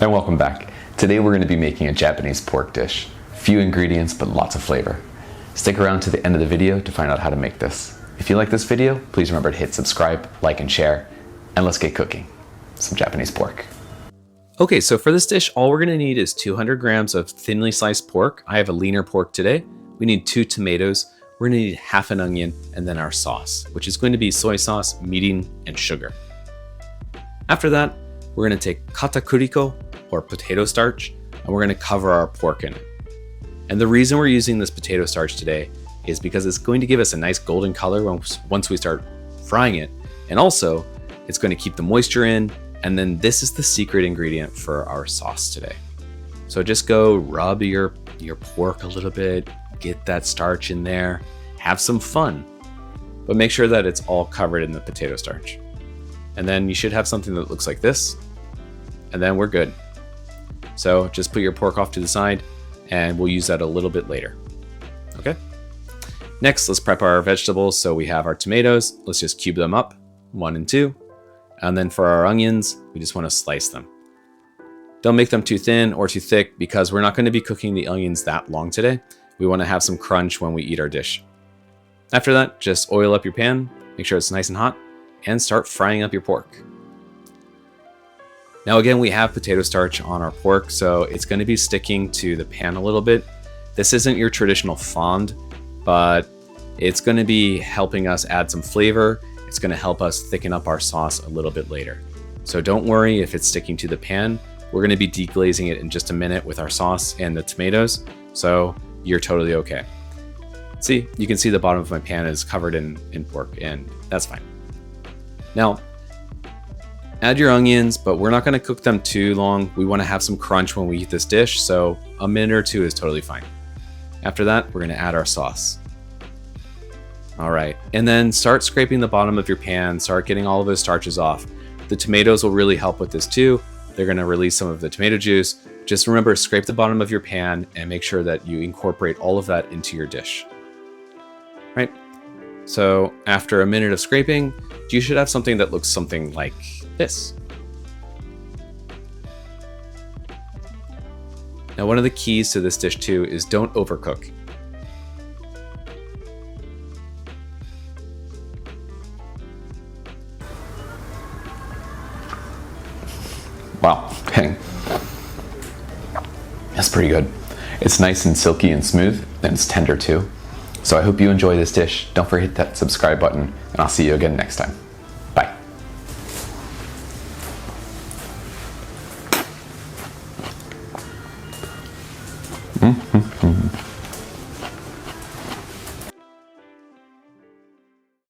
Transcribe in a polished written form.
And welcome back. Today we're going to be making a Japanese pork dish. Few ingredients, but lots of flavor. Stick around to the end of the video to find out how to make this. If you like this video, please remember to hit subscribe, like, and share, and let's get cooking. Some Japanese pork. Okay, so for this dish, all we're gonna need is 200 grams of thinly sliced pork. I have a leaner pork today. We need 2 tomatoes. We're gonna need half an onion, and then our sauce, which is going to be soy sauce, mirin, and sugar. After that, we're gonna take Katakuriko, or potato starch, and we're gonna cover our pork in it. And the reason we're using this potato starch today is because it's going to give us a nice golden color once we start frying it. And also, it's going to keep the moisture in. And then this is the secret ingredient for our sauce today. So just go rub your pork a little bit, get that starch in there, have some fun, but make sure that it's all covered in the potato starch. And then you should have something that looks like this, and then we're good. So just put your pork off to the side, and we'll use that a little bit later. Okay? Next, let's prep our vegetables. So we have our tomatoes. Let's just cube them up, 1 and 2. And then for our onions, we just want to slice them. Don't make them too thin or too thick because we're not going to be cooking the onions that long today. We want to have some crunch when we eat our dish. After that, just oil up your pan, make sure it's nice and hot, and start frying up your pork. Now again, we have potato starch on our pork, so it's going to be sticking to the pan a little bit. This isn't your traditional fond, but it's going to be helping us add some flavor. It's going to help us thicken up our sauce a little bit later. So don't worry if it's sticking to the pan. We're going to be deglazing it in just a minute with our sauce and the tomatoes, so you're totally okay. See, you can see the bottom of my pan is covered in pork, and that's fine. Now, add your onions, but we're not going to cook them too long. We want to have some crunch when we eat this dish, so a minute or 2 is totally fine. After that, we're going to add our sauce. All right, and then start scraping the bottom of your pan, start getting all of those starches off. The tomatoes will really help with this too. They're going to release some of the tomato juice. Just remember, scrape the bottom of your pan and make sure that you incorporate all of that into your dish. Right? So after a minute of scraping, you should have something that looks something like this. Now, one of the keys to this dish too is don't overcook. Wow, okay. That's pretty good. It's nice and silky and smooth, and it's tender too. So I hope you enjoy this dish. Don't forget that subscribe button, and I'll see you again next time.